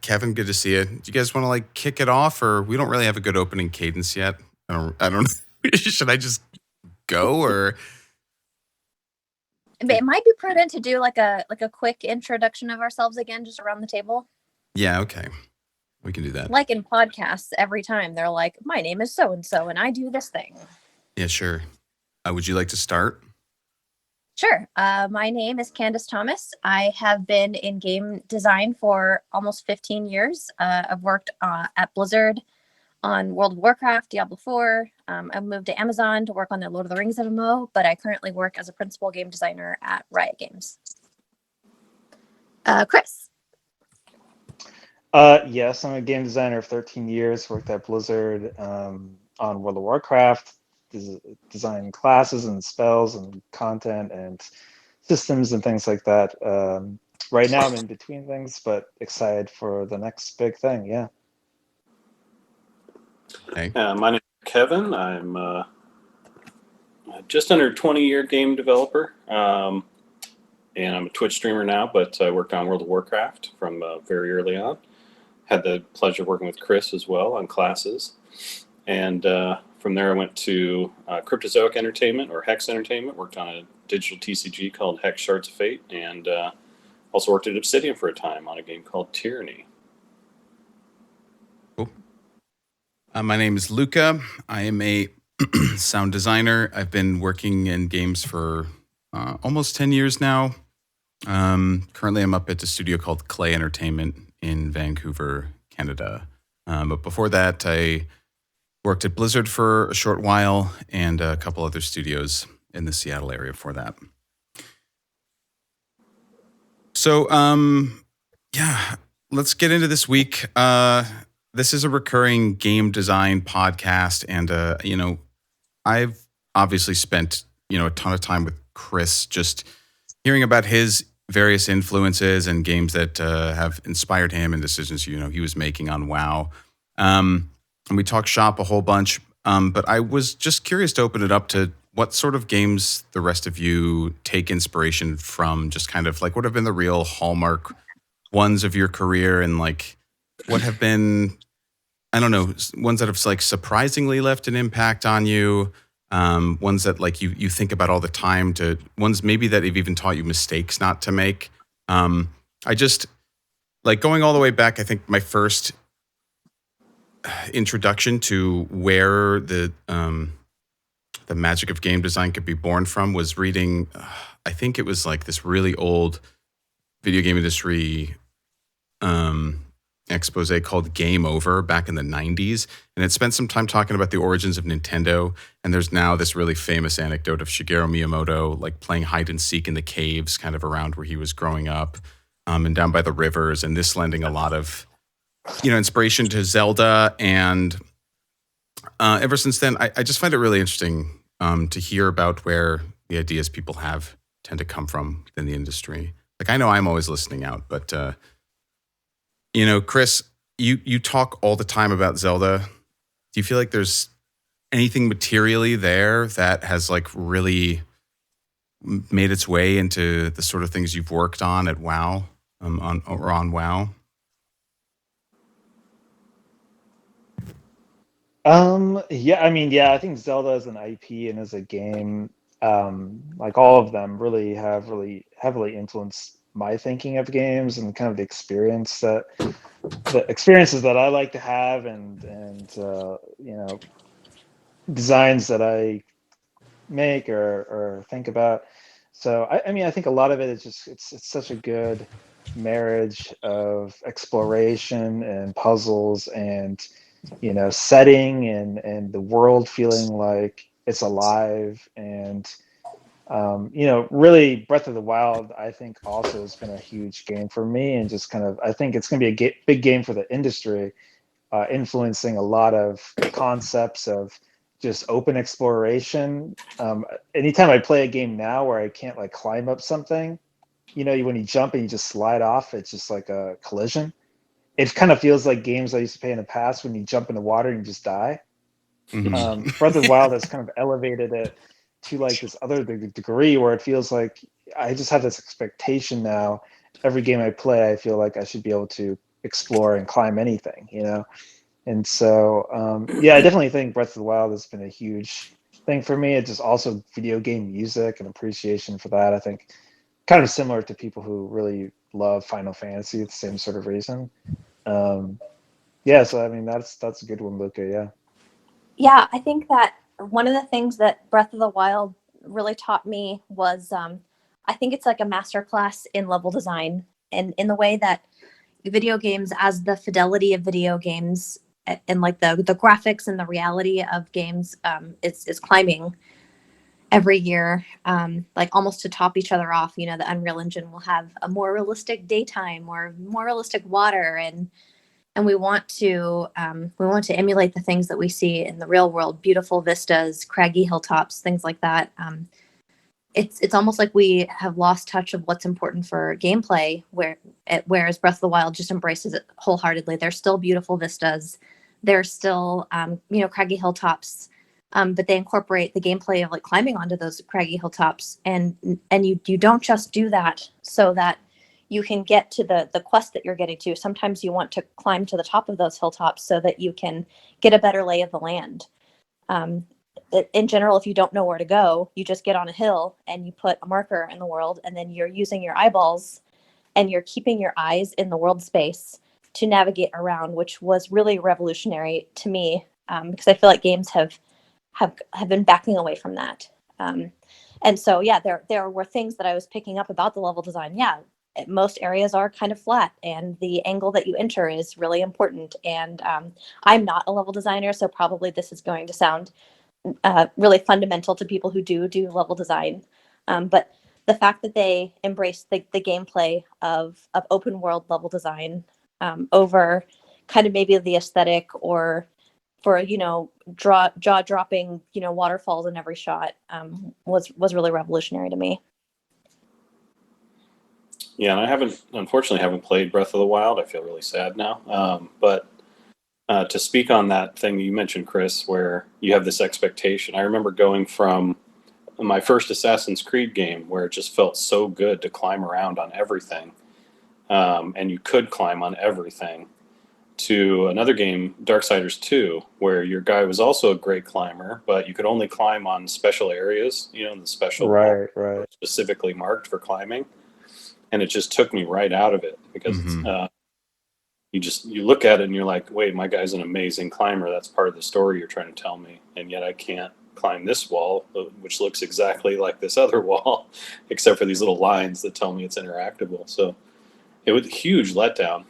Kevin, good to see you. Do you guys want to like kick it off, or we don't really have a good opening cadence yet? I don't know. Should I just go or? It might be prudent to do like a quick introduction of ourselves again, just around the table. Yeah, okay. We can do that. Like in podcasts, every time they're like, "My name is so and so, and I do this thing." Yeah, sure. Would you like to start? Sure. My name is Candace Thomas. I have been in game design for almost 15 years. I've worked at Blizzard on World of Warcraft, Diablo 4. I've moved to Amazon to work on their Lord of the Rings MMO, but I currently work as a principal game designer at Riot Games. Chris. Yes, I'm a game designer of 13 years, worked at Blizzard on World of Warcraft, design classes and spells and content and systems and things like that. Right now I'm in between things, but excited for the next big thing, yeah. Okay. My name is Kevin. I'm just under 20-year game developer, and I'm a Twitch streamer now, but I worked on World of Warcraft from very early on. Had the pleasure of working with Chris as well on classes. And from there I went to Cryptozoic Entertainment, or Hex Entertainment, worked on a digital TCG called Hex Shards of Fate, and also worked at Obsidian for a time on a game called Tyranny. Cool. My name is Luca. I am a sound designer. I've been working in games for almost 10 years now. Currently I'm up at a studio called Clay Entertainment in Vancouver, Canada. But before that, I worked at Blizzard for a short while and a couple other studios in the Seattle area for that. So, yeah, let's get into this week. This is a recurring game design podcast, and I've obviously spent a ton of time with Chris, just hearing about his various influences and games that have inspired him and decisions he was making on WoW. And we talked shop a whole bunch, but I was just curious to open it up to what sort of games the rest of you take inspiration from, just kind of like what have been the real hallmark ones of your career, and like what have been, I don't know, ones that have like surprisingly left an impact on you, ones that like you think about all the time, to ones maybe that have even taught you mistakes not to make. I just like going all the way back. I think my first introduction to where the magic of game design could be born from was reading, I think it was like this really old video game industry expose called Game Over back in the 90s. And it spent some time talking about the origins of Nintendo. And there's now this really famous anecdote of Shigeru Miyamoto like playing hide and seek in the caves kind of around where he was growing up, and down by the rivers. And this lending a lot of, inspiration to Zelda. And ever since then, I just find it really interesting to hear about where the ideas people have tend to come from within the industry. Like, I know I'm always listening out, but Chris, you talk all the time about Zelda. Do you feel like there's anything materially there that has like really made its way into the sort of things you've worked on at WoW, on WoW? I think Zelda as an IP and as a game, like all of them really have really heavily influenced my thinking of games and kind of the experiences that I like to have, and designs that I make or think about. So I think a lot of it is just it's such a good marriage of exploration and puzzles and setting and the world feeling like it's alive, and really Breath of the Wild I think also has been a huge game for me, and just kind of I think it's going to be a big game for the industry, influencing a lot of concepts of just open exploration. Anytime I play a game now where I can't like climb up something, when you jump and you just slide off, it's just like a collision. It kind of feels like games I used to play in the past when you jump in the water and you just die. Mm-hmm. Breath of the Wild has kind of elevated it to like this other degree where it feels like I just have this expectation now. Every game I play, I feel like I should be able to explore and climb anything, you know. And so, I definitely think Breath of the Wild has been a huge thing for me. It's just also video game music and appreciation for that. I think kind of similar to people who really love Final Fantasy, the same sort of reason. So I mean that's a good one, Luca. Yeah. Yeah, I think that one of the things that Breath of the Wild really taught me was I think it's like a masterclass in level design, and in the way that video games, as the fidelity of video games and like the graphics and the reality of games is climbing every year, like almost to top each other off. You know, the Unreal Engine will have a more realistic daytime or more realistic water, and we want to emulate the things that we see in the real world: beautiful vistas, craggy hilltops, things like that. It's almost like we have lost touch of what's important for gameplay, whereas Breath of the Wild just embraces it wholeheartedly. There's still beautiful vistas, there's still craggy hilltops, but they incorporate the gameplay of like climbing onto those craggy hilltops, and you don't just do that so that you can get to the quest that you're getting to. Sometimes you want to climb to the top of those hilltops so that you can get a better lay of the land. In general, if you don't know where to go, you just get on a hill and you put a marker in the world, and then you're using your eyeballs and you're keeping your eyes in the world space to navigate around, which was really revolutionary to me, because I feel like games have been backing away from that. And so, yeah, there were things that I was picking up about the level design. Yeah, most areas are kind of flat, and the angle that you enter is really important. And I'm not a level designer, so probably this is going to sound really fundamental to people who do level design. But the fact that they embrace the gameplay of open world level design over kind of maybe the aesthetic, or for jaw dropping waterfalls in every shot, was really revolutionary to me. Yeah, and I unfortunately haven't played Breath of the Wild. I feel really sad now. But to speak on that thing you mentioned, Chris, where you have this expectation. I remember going from my first Assassin's Creed game, where it just felt so good to climb around on everything, and you could climb on everything, to another game, Darksiders 2, where your guy was also a great climber, but you could only climb on special areas, the special right specifically marked for climbing. And it just took me right out of it, because you look at it and you're like, wait, my guy's an amazing climber. That's part of the story you're trying to tell me. And yet I can't climb this wall, which looks exactly like this other wall, except for these little lines that tell me it's interactable. So it was a huge letdown.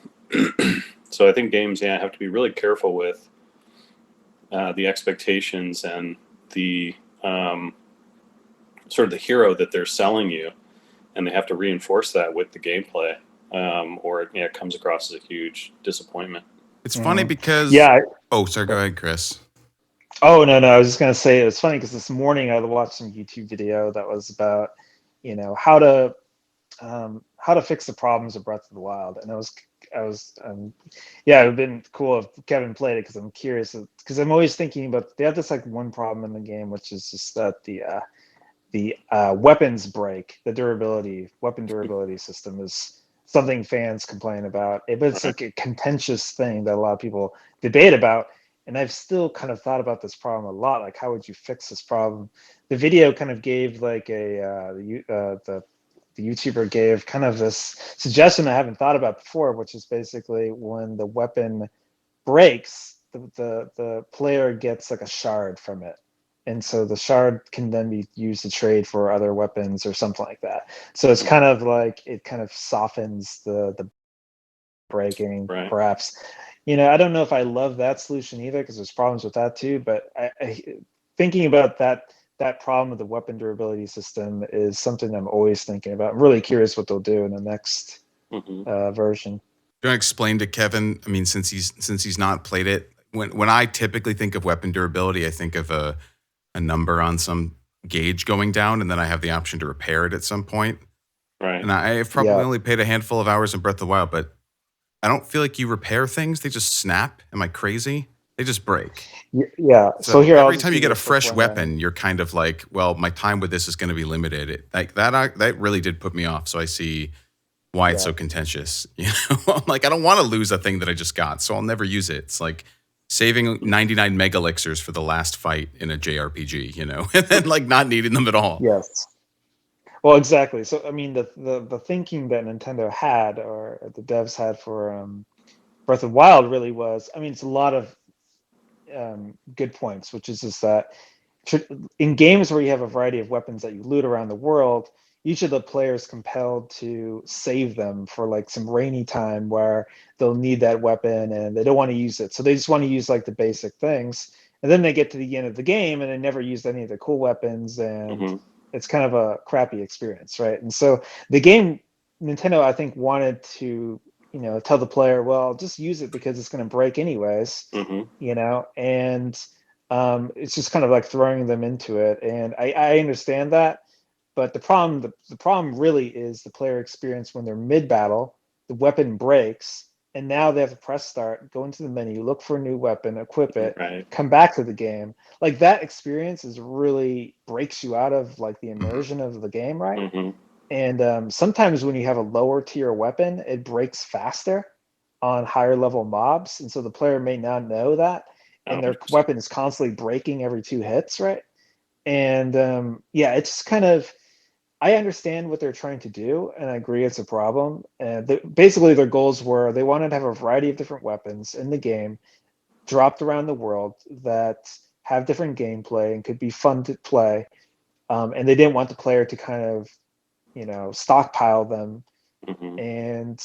So I think games, have to be really careful with the expectations and the sort of the hero that they're selling you. And they have to reinforce that with the gameplay, or it comes across as a huge disappointment. It's funny because... Oh, sorry, go ahead, Chris. Oh, no, I was just going to say, it was funny because this morning I watched some YouTube video that was about, how to fix the problems of Breath of the Wild. And it would have been cool if Kevin played it, because I'm curious, because I'm always thinking about, they have this like one problem in the game, which is just that the weapons break, the weapon durability system is something fans complain about. But it's like a contentious thing that a lot of people debate about. And I've still kind of thought about this problem a lot. Like, how would you fix this problem? The video kind of gave like the YouTuber gave kind of this suggestion I haven't thought about before, which is basically when the weapon breaks, the player gets like a shard from it. And so the shard can then be used to trade for other weapons or something like that. So it's kind of like, it kind of softens the breaking, perhaps. I don't know if I love that solution either, because there's problems with that too. But I thinking about that problem of the weapon durability system is something I'm always thinking about. I'm really curious what they'll do in the next version. Do you want to explain to Kevin? I mean, since he's not played it, when I typically think of weapon durability, I think of a number on some gauge going down, and then I have the option to repair it at some point. Right. And I've probably only played a handful of hours in Breath of the Wild, but I don't feel like you repair things. They just snap. Am I crazy? They just break. Yeah. So here, every time you get a fresh weapon, you're kind of like, well, my time with this is going to be limited. That really did put me off. So I see why it's Yeah. so contentious. I'm like, I don't want to lose a thing that I just got, so I'll never use it. It's like saving 99 mega elixirs for the last fight in a JRPG, and then like not needing them at all. Yes. Well, exactly. So, I mean, the thinking that Nintendo had, or the devs had for Breath of the Wild, really was. I mean, it's a lot of good points, which is just that in games where you have a variety of weapons that you loot around the world, each of the players compelled to save them for like some rainy time where they'll need that weapon and they don't want to use it, so they just want to use like the basic things, and then they get to the end of the game and they never used any of the cool weapons, and it's kind of a crappy experience, right? And so the game, Nintendo, I think, wanted to tell the player, well, just use it because it's going to break anyways, and it's just kind of like throwing them into it. And I understand that, but the problem really is the player experience when they're mid battle, the weapon breaks, and now they have to press start, go into the menu, look for a new weapon, equip it, Right. come back to the game. Like that experience is really breaks you out of like the immersion of the game, right? And sometimes when you have a lower tier weapon, it breaks faster on higher level mobs, and so the player may not know that, and their weapon is constantly breaking every 2 hits, right? And yeah, it's kind of, I understand what they're trying to do, and I agree it's a problem. And basically, their goals were they wanted to have a variety of different weapons in the game, dropped around the world that have different gameplay and could be fun to play. And they didn't want the player to kind of, stockpile them. And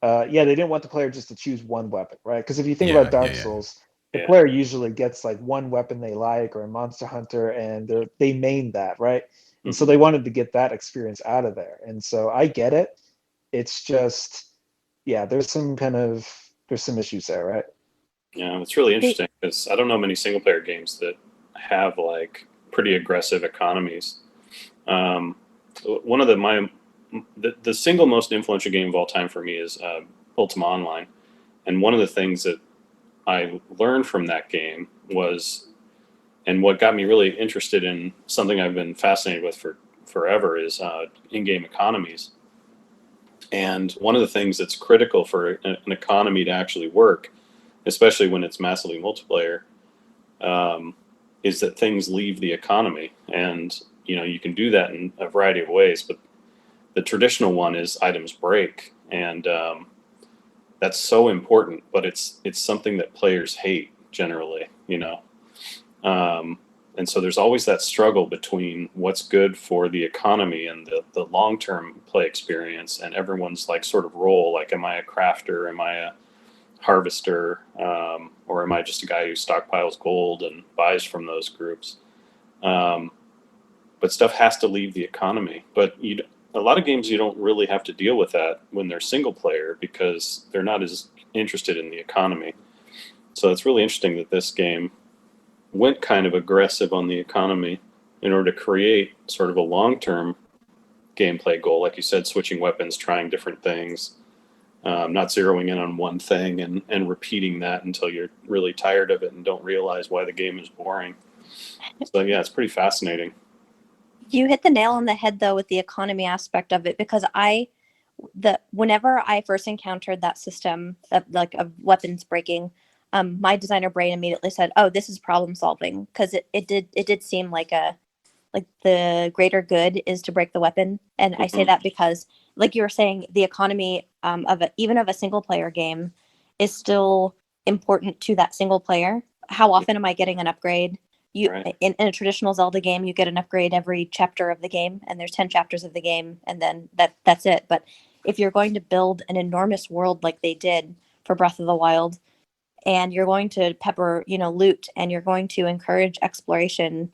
yeah, they didn't want the player just to choose one weapon, right? Because if you think about Dark Souls, the player usually gets like one weapon they like, or a Monster Hunter, and they main that, right? And so they wanted to get that experience out of there. And so I get it. It's just, yeah, there's some issues there, right? Yeah, it's really interesting because I don't know many single player games that have like pretty aggressive economies. One of the single most influential game of all time for me is Ultima Online, and one of the things that I learned from that game was, and what got me really interested in something I've been fascinated with for forever, is in-game economies. And one of the things that's critical for an economy to actually work, especially when it's massively multiplayer, is that things leave the economy. And you can do that in a variety of ways, but the traditional one is items break, and that's so important. But it's something that players hate generally, and so there's always that struggle between what's good for the economy and the long-term play experience, and everyone's like sort of role. Like, am I a crafter? Am I a harvester? Or am I just a guy who stockpiles gold and buys from those groups? But stuff has to leave the economy. But a lot of games, you don't really have to deal with that when they're single player because they're not as interested in the economy. So it's really interesting that this game went kind of aggressive on the economy in order to create sort of a long-term gameplay goal. Like you said, switching weapons, trying different things, not zeroing in on one thing and repeating that until you're really tired of it and don't realize why the game is boring. So yeah, it's pretty fascinating. You hit the nail on the head though with the economy aspect of it, because whenever I first encountered that system of weapons breaking, my designer brain immediately said, "Oh, this is problem solving," because it did seem like the greater good is to break the weapon. And I say that because, like you were saying, the economy even of a single player game is still important to that single player. How often am I getting an upgrade? Right. In a traditional Zelda game, you get an upgrade every chapter of the game, and there's 10 chapters of the game, and then that's it. But if you're going to build an enormous world like they did for Breath of the Wild, and you're going to pepper, loot, and you're going to encourage exploration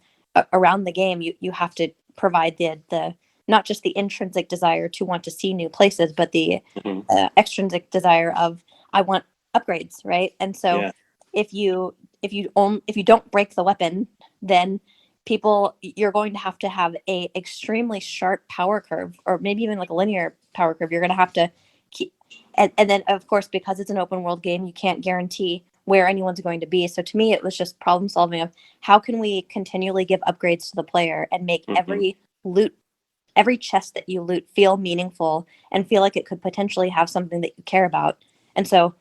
around the game, you have to provide the not just the intrinsic desire to want to see new places, but the extrinsic desire of, I want upgrades, right? And so if you don't break the weapon, then you're going to have a extremely sharp power curve, or maybe even like a linear power curve. You're going to have to keep, and then of course, because it's an open world game, you can't guarantee where anyone's going to be. So to me, it was just problem solving of how can we continually give upgrades to the player and make every loot every chest that you loot feel meaningful and feel like it could potentially have something that you care about. And so,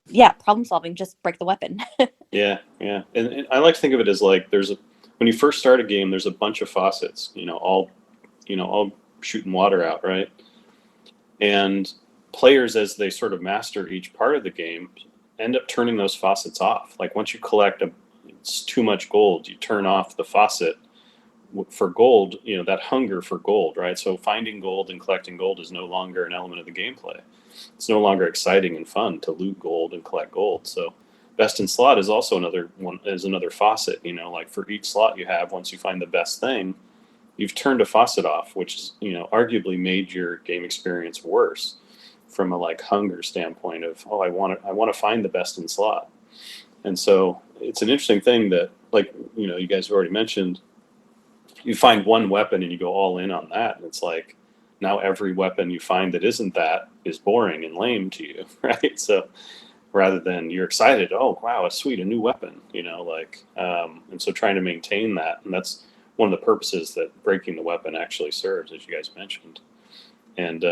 yeah, problem solving, just break the weapon. Yeah. And I like to think of it as like when you first start a game, there's a bunch of faucets, all shooting water out, right? And players, as they sort of master each part of the game, end up turning those faucets off. Like once you collect it's too much gold, you turn off the faucet for gold, that hunger for gold, right? So finding gold and collecting gold is no longer an element of the gameplay. It's no longer exciting and fun to loot gold and collect gold. So best in slot is also another faucet, like for each slot you have, once you find the best thing, you've turned a faucet off, which is, arguably made your game experience worse from a like hunger standpoint of, I want to find the best in slot. And so it's an interesting thing that, like, you guys have already mentioned, you find one weapon and you go all in on that. And it's like, now every weapon you find that isn't that is boring and lame to you, right? So rather than you're excited, oh, wow, it's sweet, a new weapon, and so trying to maintain that. And that's one of the purposes that breaking the weapon actually serves, as you guys mentioned. And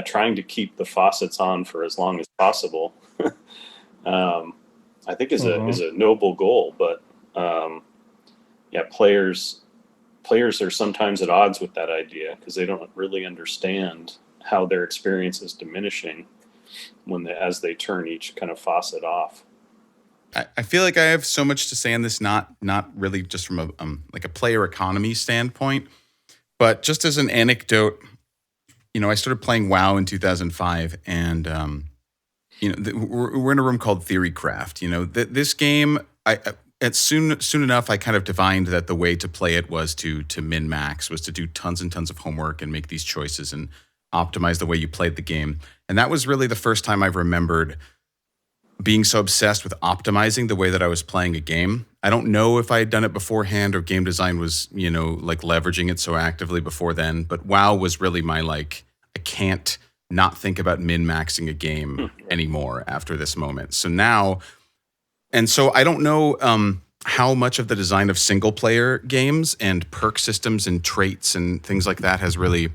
trying to keep the faucets on for as long as possible, I think is a noble goal. But players are sometimes at odds with that idea because they don't really understand how their experience is diminishing as they turn each kind of faucet off. I feel like I have so much to say on this, not really just from a player economy standpoint, but just as an anecdote. I started playing WoW in 2005, and we're in a room called Theorycraft. This game, soon enough, I kind of divined that the way to play it was to min max, was to do tons and tons of homework and make these choices and optimize the way you played the game. And that was really the first time I've remembered being so obsessed with optimizing the way that I was playing a game. I don't know if I had done it beforehand or game design was, like leveraging it so actively before then, but WoW was really my I can't not think about min-maxing a game anymore after this moment. So now, and so I don't know how much of the design of single player games and perk systems and traits and things like that has really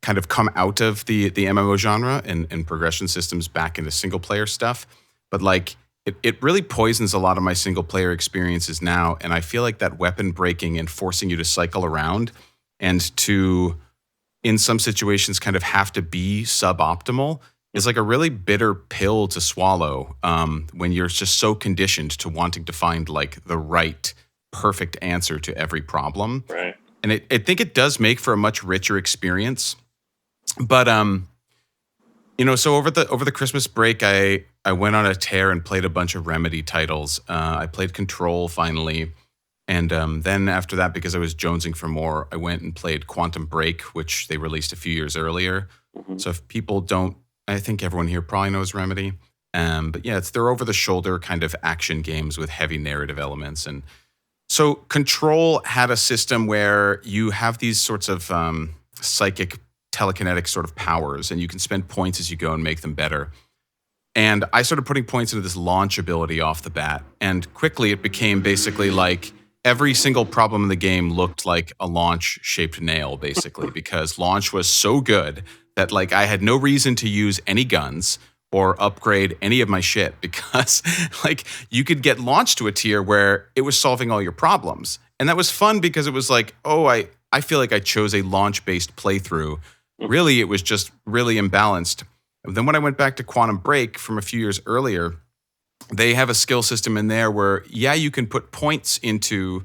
kind of come out of the MMO genre and progression systems back into single player stuff. But it really poisons a lot of my single player experiences now. And I feel like that weapon breaking and forcing you to cycle around and to, in some situations, kind of have to be suboptimal is like a really bitter pill to swallow when you're just so conditioned to wanting to find like the right, perfect answer to every problem. Right. And I think it does make for a much richer experience. But so over the Christmas break, I went on a tear and played a bunch of Remedy titles. I played Control finally. And then after that, because I was jonesing for more, I went and played Quantum Break, which they released a few years earlier. Mm-hmm. So if people don't, I think everyone here probably knows Remedy. But yeah, they're over-the-shoulder kind of action games with heavy narrative elements. And so Control had a system where you have these sorts of psychic telekinetic sort of powers, and you can spend points as you go and make them better. And I started putting points into this launch ability off the bat. And quickly it became basically like every single problem in the game looked like a launch-shaped nail, basically, because launch was so good that like I had no reason to use any guns or upgrade any of my shit because like you could get launched to a tier where it was solving all your problems. And that was fun because it was like, oh, I feel like I chose a launch-based playthrough. Really, it was just really imbalanced. Then when I went back to Quantum Break from a few years earlier, they have a skill system in there where, yeah, you can put points into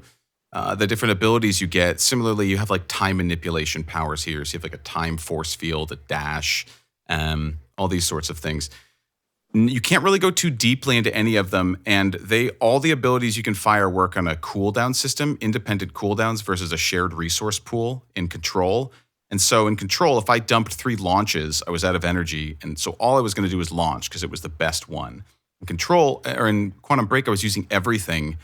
the different abilities you get. Similarly, you have like time manipulation powers here. So you have like a time force field, a dash, all these sorts of things. You can't really go too deeply into any of them. And all the abilities you can fire work on a cooldown system, independent cooldowns versus a shared resource pool in Control. And so in Control, if I dumped 3 launches, I was out of energy. And so all I was going to do was launch because it was the best one. In Control, or in Quantum Break, I was using everything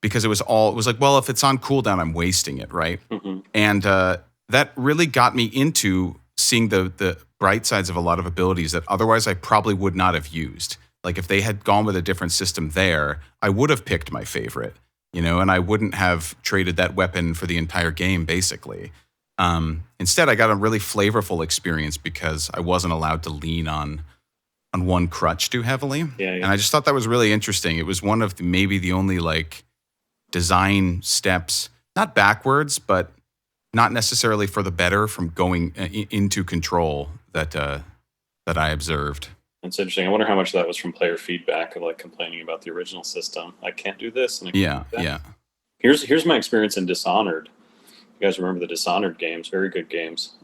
because it was like, well, if it's on cooldown, I'm wasting it, right? Mm-hmm. And that really got me into seeing the bright sides of a lot of abilities that otherwise I probably would not have used. Like if they had gone with a different system there, I would have picked my favorite, and I wouldn't have traded that weapon for the entire game, basically. Instead, I got a really flavorful experience because I wasn't allowed to lean on one crutch too heavily. Yeah, And I just thought that was really interesting. It was one of maybe the only like design steps, not backwards, but not necessarily for the better from going into control that I observed. It's interesting. I wonder how much of that was from player feedback of like complaining about the original system. I can't do this. And I can't do that. Yeah. Here's my experience in Dishonored. You guys remember the Dishonored games? Very good games.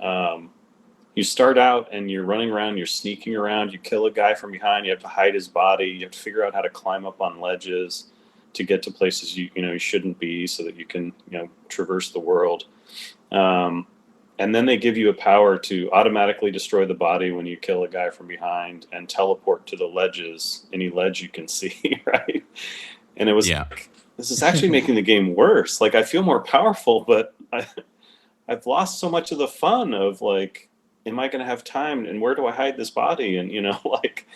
You start out and you're running around, you're sneaking around, you kill a guy from behind, you have to hide his body, you have to figure out how to climb up on ledges to get to places you shouldn't be so that you can traverse the world. And then they give you a power to automatically destroy the body when you kill a guy from behind and teleport to the ledges, any ledge you can see, right? And it was like, this is actually making the game worse. Like, I feel more powerful, but I've lost so much of the fun of like, am I going to have time and where do I hide this body? And, like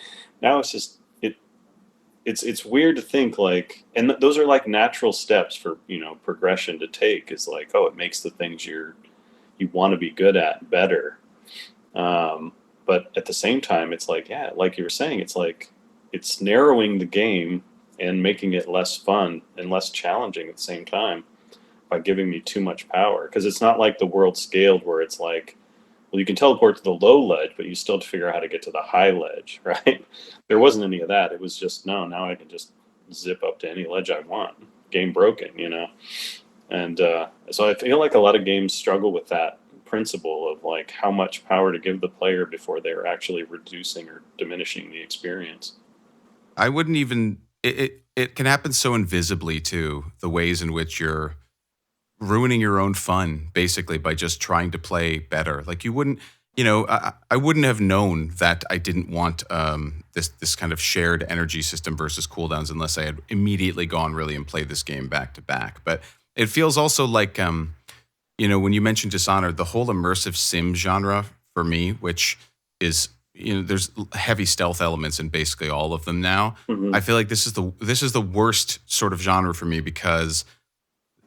now it's just, it's weird to think like, and those are like natural steps for, progression to take is like, oh, it makes the things you want to be good at better. But at the same time, it's like, yeah, like you were saying, it's like, it's narrowing the game and making it less fun and less challenging at the same time by giving me too much power. Because it's not like the world scaled where it's like, well, you can teleport to the low ledge, but you still have to figure out how to get to the high ledge, right? There wasn't any of that. It was just, no, now I can just zip up to any ledge I want. Game broken, And so I feel like a lot of games struggle with that principle of like how much power to give the player before they're actually reducing or diminishing the experience. I wouldn't even, it can happen so invisibly too, the ways in which you're ruining your own fun basically by just trying to play better. Like you wouldn't, I wouldn't have known that I didn't want this kind of shared energy system versus cooldowns unless I had immediately gone really and played this game back to back. But it feels also like, when you mentioned Dishonored, the whole immersive sim genre for me, which is, there's heavy stealth elements in basically all of them now. Mm-hmm. I feel like this is the worst sort of genre for me because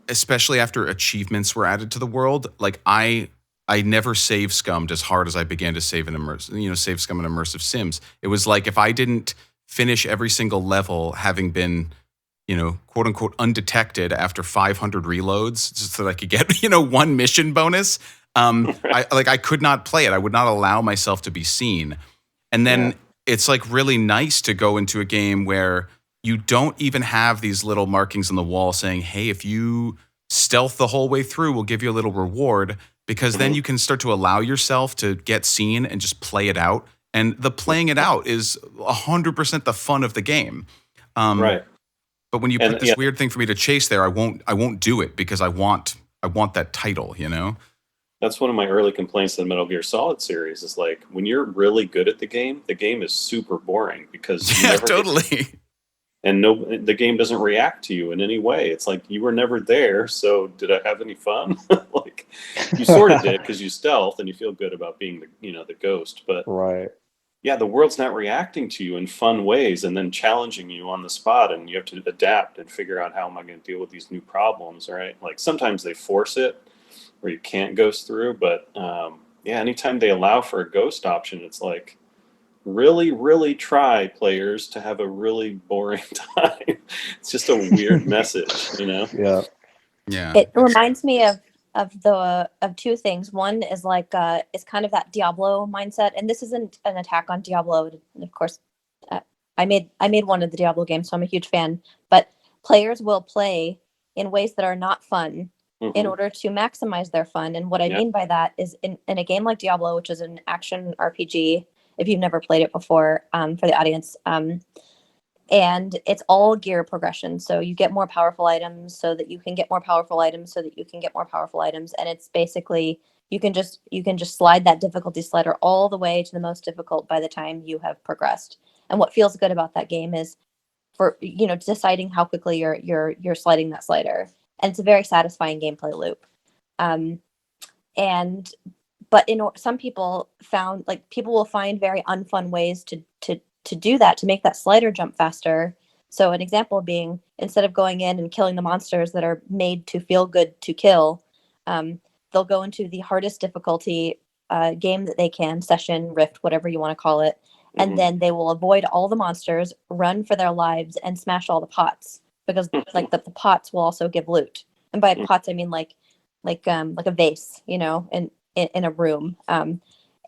especially after achievements were added to the world, like I never save scummed as hard as I began to save scum in immersive sims. It was like if I didn't finish every single level having been, quote unquote undetected after 500 reloads, just so that I could get, one mission bonus. I could not play it. I would not allow myself to be seen. And then it's like really nice to go into a game where you don't even have these little markings on the wall saying, hey, if you stealth the whole way through, we'll give you a little reward, because then you can start to allow yourself to get seen and just play it out. And the playing it out is 100% the fun of the game. Right. But when you put this weird thing for me to chase there, I won't do it because I want that title, That's one of my early complaints in the Metal Gear Solid series is like, when you're really good at the game is super boring because you never totally. And the game doesn't react to you in any way. It's like you were never there, so did I have any fun? Like you sort of did because you stealth and you feel good about being the ghost. But right, yeah, the world's not reacting to you in fun ways and then challenging you on the spot, and you have to adapt and figure out how am I going to deal with these new problems, right? Like sometimes they force it where you can't ghost through, but anytime they allow for a ghost option, it's like, really, really try players to have a really boring time. It's just a weird message, Yeah. It reminds me of two things. One is like it's kind of that Diablo mindset, and this isn't an attack on Diablo. Of course, I made one of the Diablo games, so I'm a huge fan. But players will play in ways that are not fun in order to maximize their fun. And what I mean by that is in a game like Diablo, which is an action RPG, if you've never played it before, for the audience, and it's all gear progression. So you get more powerful items so that you can get more powerful items so that you can get more powerful items. And it's basically, you can just slide that difficulty slider all the way to the most difficult by the time you have progressed. And what feels good about that game is for, deciding how quickly you're sliding that slider. And it's a very satisfying gameplay loop. But some people found, like, people will find very unfun ways to do that, to make that slider jump faster. So an example being, instead of going in and killing the monsters that are made to feel good to kill, they'll go into the hardest difficulty game that they can, session, rift, whatever you want to call it, and then they will avoid all the monsters, run for their lives, and smash all the pots, because like the pots will also give loot. And by pots, I mean like a vase, you know, in a room.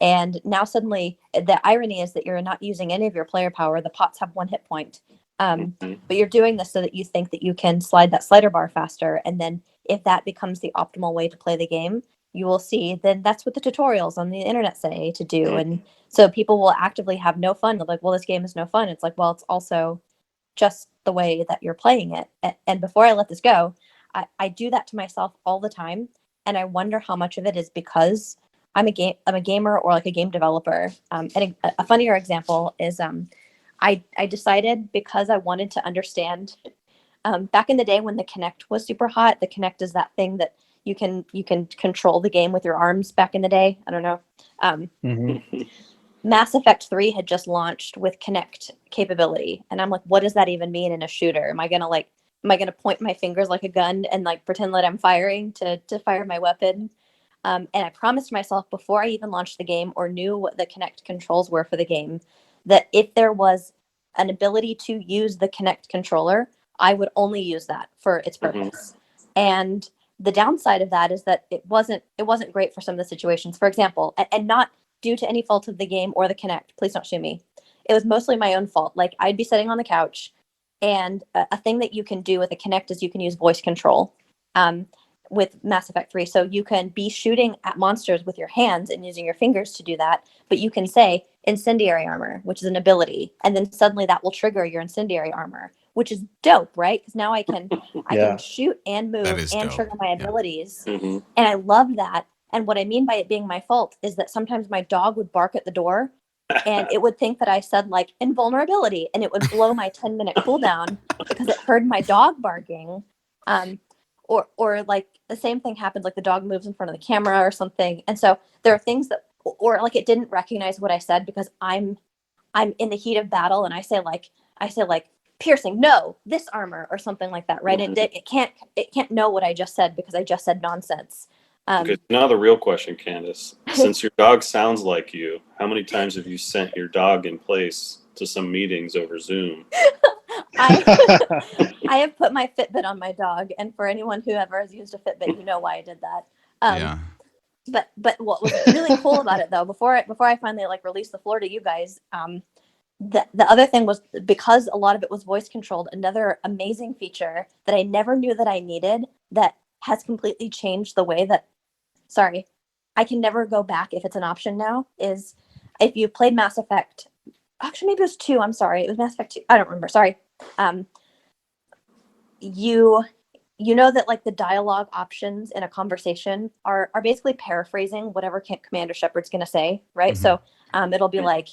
And now suddenly the irony is that you're not using any of your player power. The pots have 1 hit point. But you're doing this so that you think that you can slide that slider bar faster. And then if that becomes the optimal way to play the game, you will see then that's what the tutorials on the internet say to do. And so people will actively have no fun. They're like, well, this game is no fun. It's like, well, it's also just the way that you're playing it. And before I let this go, I do that to myself all the time. And I wonder how much of it is because I'm a gamer or like a game developer. And a funnier example is I decided, because I wanted to understand back in the day when the Kinect was super hot. The Kinect is that thing that you can control the game with your arms back in the day. I don't know. Mass Effect 3 had just launched with Kinect capability. And I'm like, what does that even mean in a shooter? Am I gonna point my fingers like a gun and like pretend that I'm firing to fire my weapon? And I promised myself before I even launched the game or knew what the Kinect controls were for the game, that if there was an ability to use the Kinect controller, I would only use that for its purpose. And the downside of that is that it wasn't great for some of the situations. For example, and not due to any fault of the game or the Kinect. Please don't sue me. It was mostly my own fault. Like, I'd be sitting on the couch, and a thing that you can do with a Kinect is you can use voice control with Mass Effect 3. So you can be shooting at monsters with your hands and using your fingers to do that, but you can say incendiary armor, which is an ability, and then suddenly that will trigger your incendiary armor, which is dope, right? Because now I can shoot and move and dope. trigger my abilities. And I love that. And what I mean by it being my fault is that sometimes my dog would bark at the door and it would think that I said like invulnerability, and it would blow my 10-minute cooldown because it heard my dog barking. Or like the same thing happens, like the dog moves in front of the camera or something. And so there are things that, or like it didn't recognize what I said because I'm in the heat of battle and I say like piercing, no, this armor or something like that, right? It can't know what I just said because I just said nonsense. Okay, now the real question, Candace. Since your dog sounds like you, how many times have you sent your dog in place to some meetings over Zoom? I have put my Fitbit on my dog, and for anyone who ever has used a Fitbit, you know why I did that. Yeah. But what was really cool about it, though, before I finally like released the floor to you guys, the other thing was, because a lot of it was voice controlled, another amazing feature that I never knew that I needed that has completely changed the way that, sorry, I can never go back if it's an option now, is if you played Mass Effect, actually maybe it was 2, I'm sorry, it was Mass Effect 2, I don't remember, sorry. You know that like the dialogue options in a conversation are basically paraphrasing whatever Commander Shepard's going to say, right? So it'll be like,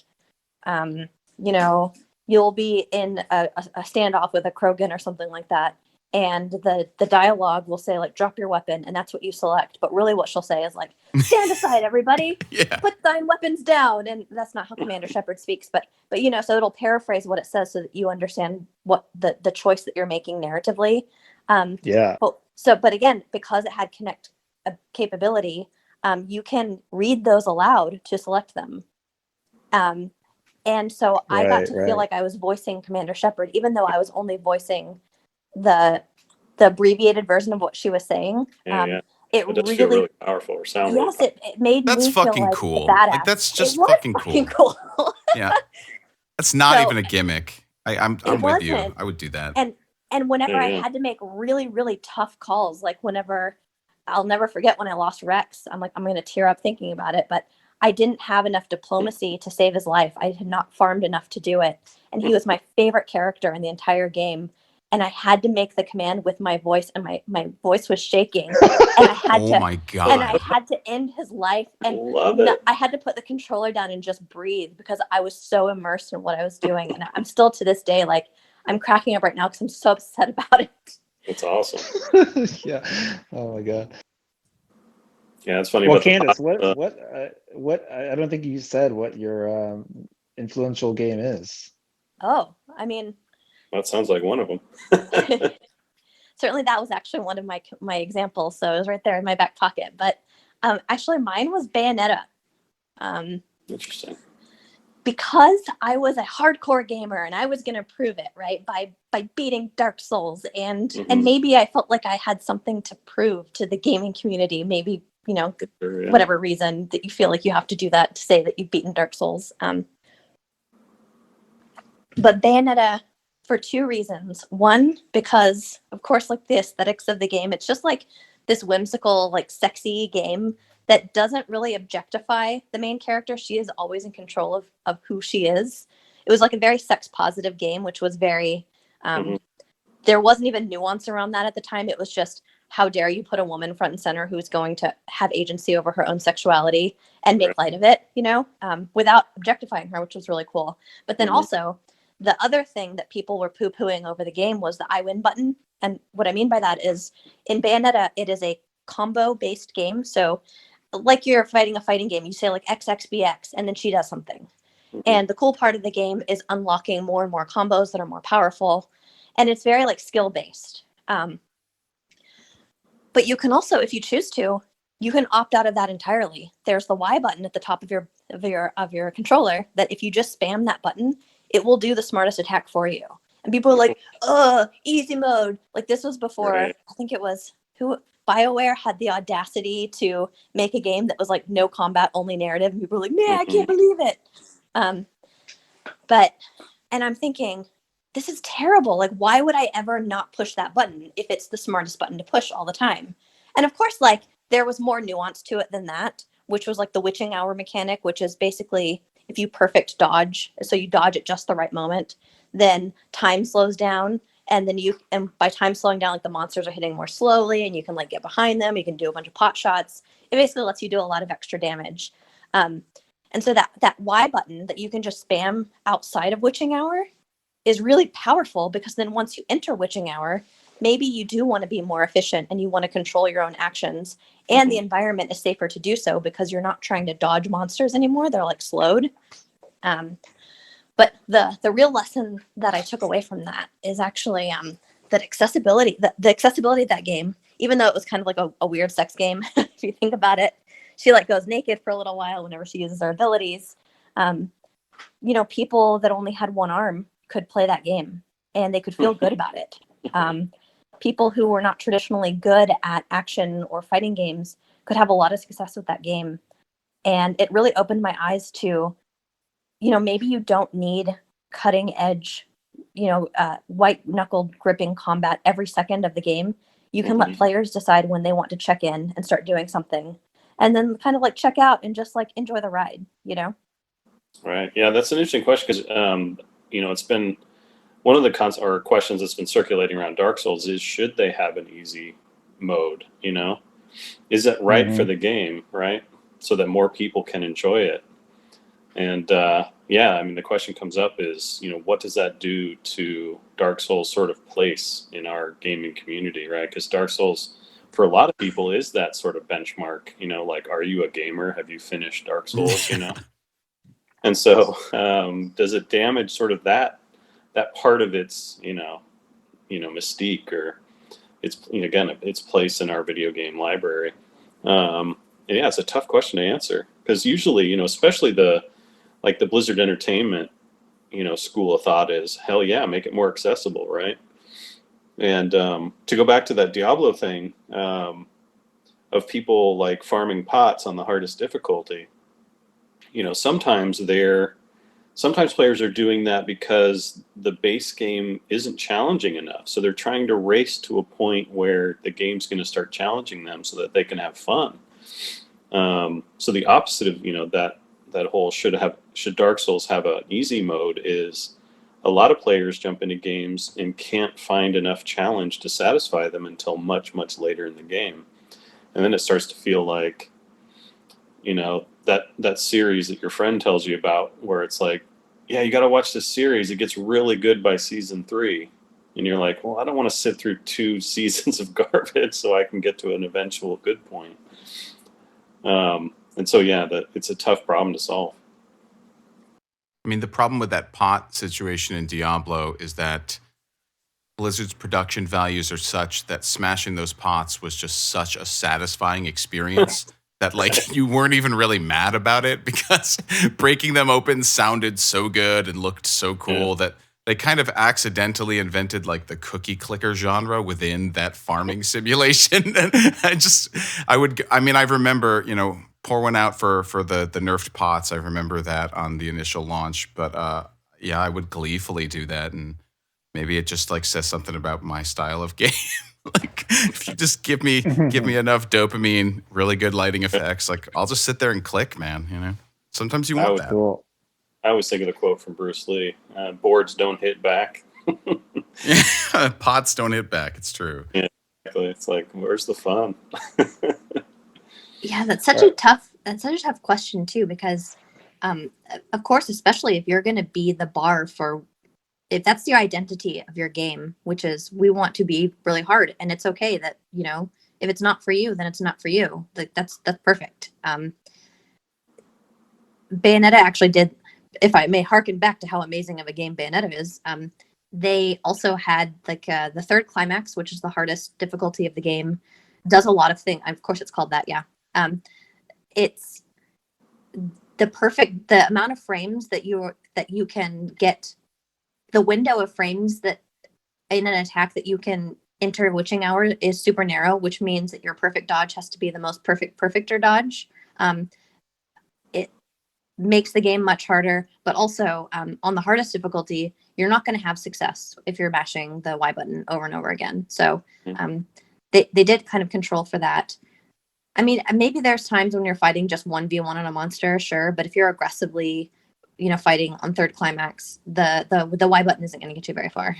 you know, you'll be in a standoff with a Krogan or something like that, and the dialogue will say like, drop your weapon, and that's what you select. But really what she'll say is like, stand aside, everybody, put thine weapons down. And that's not how Commander Shepard speaks, but you know, so it'll paraphrase what it says so that you understand what the choice that you're making narratively. But again, because it had Kinect capability, you can read those aloud to select them. And so I got to feel like I was voicing Commander Shepard, even though I was only voicing the abbreviated version of what she was saying. It does feel really powerful or sound really powerful. It made that's me fucking feel like cool. a badass. Like that's just fucking cool. Yeah, that's not even a gimmick. I'm with you. I would do that. And whenever I had to make really, really tough calls, like whenever, I'll never forget when I lost Rex, I'm like, I'm going to tear up thinking about it, but I didn't have enough diplomacy to save his life. I had not farmed enough to do it. And he was my favorite character in the entire game. And I had to make the command with my voice, and my voice was shaking. And I had my God. And I had to end his life. And I had to put the controller down and just breathe because I was so immersed in what I was doing. And I'm still to this day, like, I'm cracking up right now because I'm so upset about it. It's awesome. Yeah. Oh my God. Yeah, it's funny. Well, Candace, what? I don't think you said what your influential game is. Oh, I mean, that sounds like one of them. Certainly, that was actually one of my examples, so it was right there in my back pocket. But Actually, mine was Bayonetta. Interesting. Because I was a hardcore gamer and I was going to prove it, right, by beating Dark Souls, and maybe I felt like I had something to prove to the gaming community. Maybe, you know, Sure, yeah. whatever reason that you feel like you have to do that to say that you've beaten Dark Souls. But Bayonetta, for two reasons. One, because of course, like the aesthetics of the game, it's just like this whimsical, like sexy game that doesn't really objectify the main character. She is always in control of who she is. It was like a very sex positive game, which was very, there wasn't even nuance around that at the time. It was just, how dare you put a woman front and center who's going to have agency over her own sexuality and make light of it, you know, without objectifying her, which was really cool. But then also, the other thing that people were poo-pooing over the game was the I win button. And what I mean by that is, in Bayonetta, it is a combo-based game. So like you're fighting a fighting game, you say like XXBX, and then she does something. And the cool part of the game is unlocking more and more combos that are more powerful. And it's very like skill-based. But you can also, if you choose to, you can opt out of that entirely. There's the Y button at the top of your controller that if you just spam that button, it will do the smartest attack for you. And people are like, easy mode. Like this was before, I think it was BioWare had the audacity to make a game that was like no combat, only narrative. And people were like, man, I can't believe it. And I'm thinking, this is terrible. Like, why would I ever not push that button if it's the smartest button to push all the time? And of course, like, there was more nuance to it than that, which was like the witching hour mechanic, which is basically if you perfect dodge, so you dodge at just the right moment, then time slows down. And then by time slowing down, like the monsters are hitting more slowly and you can like get behind them. You can do a bunch of pot shots. It basically lets you do a lot of extra damage. And so that Y button that you can just spam outside of witching hour is really powerful, because then once you enter witching hour, maybe you do want to be more efficient and you want to control your own actions, and the environment is safer to do so because you're not trying to dodge monsters anymore. They're like slowed. But the real lesson that I took away from that is actually that accessibility, the accessibility of that game, even though it was kind of like a weird sex game, if you think about it, she like goes naked for a little while whenever she uses her abilities. You know, people that only had one arm could play that game and they could feel good about it. People who were not traditionally good at action or fighting games could have a lot of success with that game. And it really opened my eyes to, you know, maybe you don't need cutting edge, you know, white knuckled gripping combat every second of the game. You can let players decide when they want to check in and start doing something, and then kind of like check out and just like enjoy the ride, you know? Right. Yeah, that's an interesting question because, you know, it's been one of the questions that's been circulating around Dark Souls is, should they have an easy mode? You know, is that right for the game, right? So that more people can enjoy it. And yeah, I mean, the question comes up is, you know, what does that do to Dark Souls sort of place in our gaming community, right? Because Dark Souls, for a lot of people, is that sort of benchmark, you know, like, are you a gamer? Have you finished Dark Souls, you know? And so does it damage sort of that part of its, you know, mystique, or its, you know, again, its place in our video game library? Yeah, it's a tough question to answer, because usually, you know, especially the Blizzard Entertainment, you know, school of thought is, hell yeah, make it more accessible, right? And to go back to that Diablo thing of people like farming pots on the hardest difficulty, you know, sometimes players are doing that because the base game isn't challenging enough. So they're trying to race to a point where the game's going to start challenging them so that they can have fun. So the opposite of, you know, that whole should Dark Souls have an easy mode is, a lot of players jump into games and can't find enough challenge to satisfy them until much, much later in the game. And then it starts to feel like, you know, that series that your friend tells you about, where it's like, yeah, you got to watch this series. It gets really good by season 3. And you're like, well, I don't want to sit through 2 seasons of garbage so I can get to an eventual good point. And so, yeah, it's a tough problem to solve. I mean, the problem with that pot situation in Diablo is that Blizzard's production values are such that smashing those pots was just such a satisfying experience that like you weren't even really mad about it because breaking them open sounded so good and looked so cool that they kind of accidentally invented like the cookie clicker genre within that farming simulation. And I remember, pour one out for the nerfed pots. I remember that on the initial launch, but I would gleefully do that. And maybe it just like says something about my style of game. Like if you just give me enough dopamine, really good lighting effects, like I'll just sit there and click, man. Sometimes you want that. Cool. I always think of the quote from Bruce Lee: "Boards don't hit back." Pots don't hit back. It's true. Yeah, exactly. It's like, where's the fun? Yeah, that's such a tough question too, because of course, especially if you're going to be the bar for, if that's your identity of your game, which is we want to be really hard, and it's okay that, if it's not for you, then it's not for you. Like that's perfect. Bayonetta actually did, if I may harken back to how amazing of a game Bayonetta is, they also had like the third climax, which is the hardest difficulty of the game, does a lot of things. Of course, it's called that. Yeah. It's the amount of frames that you can get, the window of frames that in an attack that you can enter witching hour is super narrow, which means that your perfect dodge has to be the most perfecter dodge. It makes the game much harder, but also on the hardest difficulty, you're not going to have success if you're mashing the Y button over and over again. So they did kind of control for that. I mean, maybe there's times when you're fighting just 1v1 on a monster, sure, but if you're aggressively, fighting on third climax, the Y button isn't going to get you very far.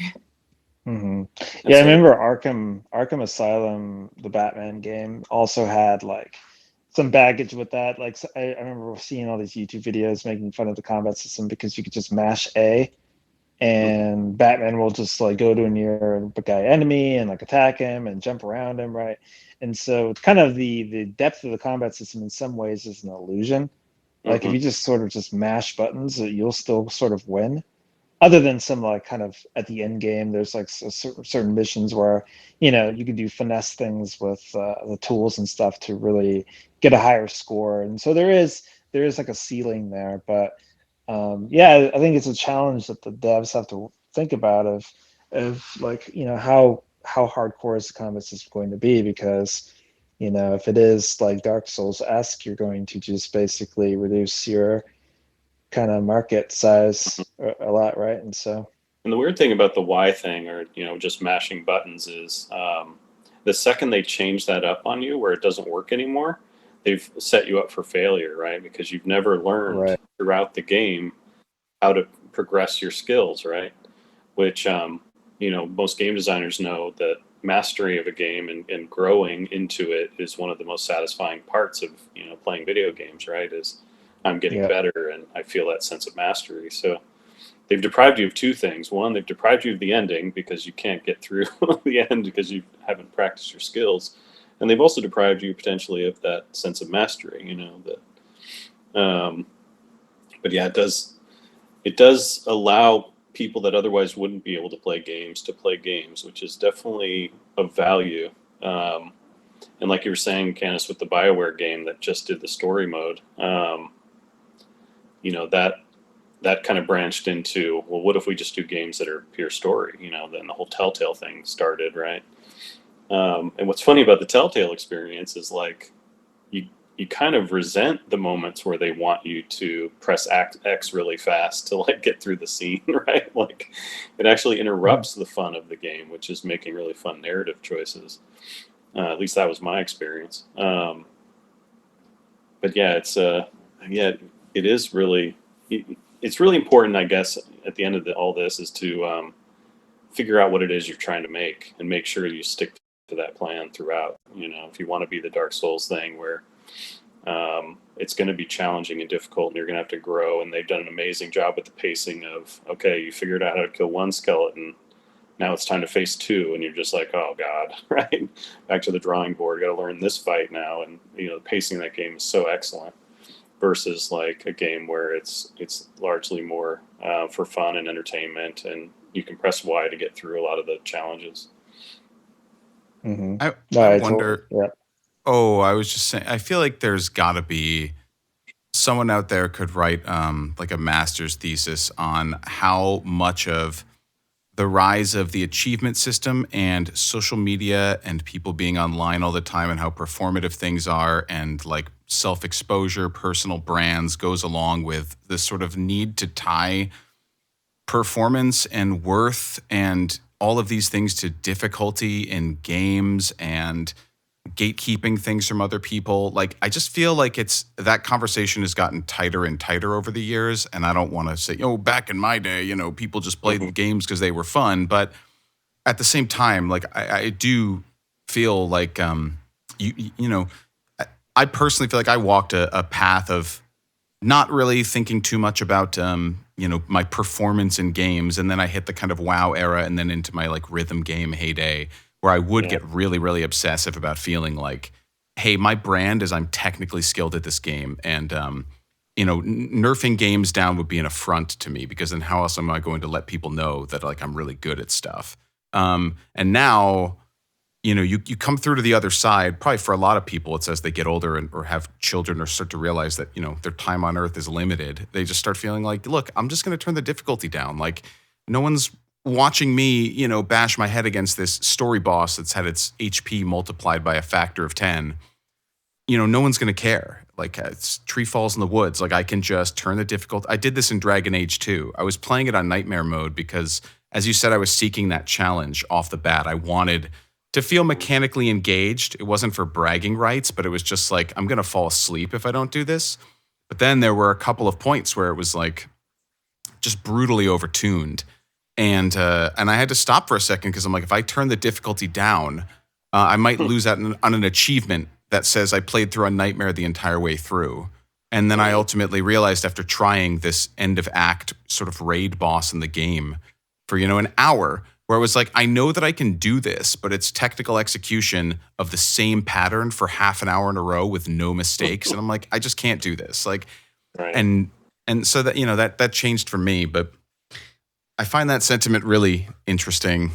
Mm-hmm. Yeah, I remember Arkham Asylum, the Batman game, also had like some baggage with that. Like I remember seeing all these YouTube videos making fun of the combat system because you could just mash A, and Batman will just like go to a near guy enemy and like attack him and jump around him, right? And so kind of the depth of the combat system in some ways is an illusion. Like if you just sort of just mash buttons, you'll still sort of win. Other than some like kind of at the end game, there's like certain missions where you can do finesse things with the tools and stuff to really get a higher score. And so there is like a ceiling there, but I think it's a challenge that the devs have to think about of like how hardcore is the combat system going to be, because if it is like Dark Souls-esque, you're going to just basically reduce your kind of market size a lot, right? And the weird thing about the Y thing, or just mashing buttons, is the second they change that up on you where it doesn't work anymore, they've set you up for failure, right? Because you've never learned throughout the game how to progress your skills, right? Which most game designers know that mastery of a game and growing into it is one of the most satisfying parts of playing video games, right? Is I'm getting better and I feel that sense of mastery. So they've deprived you of two things. One, they've deprived you of the ending because you can't get through the end because you haven't practiced your skills. And they've also deprived you potentially of that sense of mastery, but yeah, it does allow people that otherwise wouldn't be able to play games, which is definitely of value. And like you were saying, Candice, with the BioWare game that just did the story mode, that kind of branched into, well, what if we just do games that are pure story? Then the whole Telltale thing started, right? And what's funny about the Telltale experience is like you kind of resent the moments where they want you to press X really fast to like get through the scene, right? Like it actually interrupts the fun of the game, which is making really fun narrative choices. At least that was my experience. But yeah, it is really, it's really important, I guess, at the end of all this is to figure out what it is you're trying to make and make sure you stick to that plan throughout. If you want to be the Dark Souls thing where it's going to be challenging and difficult and you're going to have to grow, and they've done an amazing job with the pacing of, okay, you figured out how to kill one skeleton, now it's time to face two, and you're just like, oh god, right, back to the drawing board, got to learn this fight now. And the pacing of that game is so excellent versus like a game where it's largely more for fun and entertainment, and you can press Y to get through a lot of the challenges. I Totally, wonder. Oh, I was just saying, I feel like there's got to be someone out there could write like a master's thesis on how much of the rise of the achievement system and social media and people being online all the time and how performative things are and like self-exposure, personal brands goes along with this sort of need to tie performance and worth and all of these things to difficulty in games and gatekeeping things from other people. Like, I just feel like it's that conversation has gotten tighter and tighter over the years. And I don't want to say, oh, back in my day, people just played games because they were fun. But at the same time, like, I do feel like, I personally feel like I walked a path of not really thinking too much about my performance in games, and then I hit the kind of WoW era and then into my like rhythm game heyday where I would get really, really obsessive about feeling like, hey, my brand is I'm technically skilled at this game, and nerfing games down would be an affront to me, because then how else am I going to let people know that like I'm really good at stuff? And now you come through to the other side. Probably for a lot of people, it's as they get older or have children or start to realize that, their time on earth is limited. They just start feeling like, look, I'm just going to turn the difficulty down. Like, no one's watching me, bash my head against this story boss that's had its HP multiplied by a factor of 10. No one's going to care. Like, it's tree falls in the woods. Like, I can just turn the difficulty. I did this in Dragon Age 2. I was playing it on nightmare mode because, as you said, I was seeking that challenge off the bat. I wanted to feel mechanically engaged. It wasn't for bragging rights, but it was just like, I'm going to fall asleep if I don't do this. But then there were a couple of points where it was like just brutally overtuned. And I had to stop for a second because I'm like, if I turn the difficulty down, I might lose out on an achievement that says I played through a nightmare the entire way through. And then I ultimately realized, after trying this end of act sort of raid boss in the game for, an hour, where it was like, I know that I can do this, but it's technical execution of the same pattern for half an hour in a row with no mistakes. And I'm like, I just can't do this. Like, Right. and so that, that changed for me, but I find that sentiment really interesting.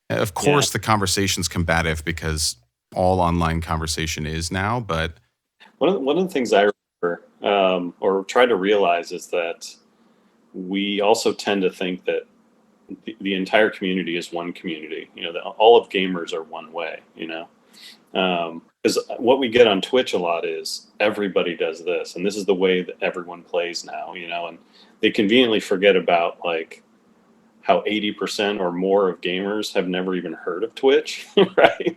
Of course, the conversation's combative because all online conversation is now, but One of the things I remember, or try to realize, is that we also tend to think that the entire community is one community. That all of gamers are one way. Because what we get on Twitch a lot is everybody does this, and this is the way that everyone plays now. And they conveniently forget about like how 80% or more of gamers have never even heard of Twitch, right?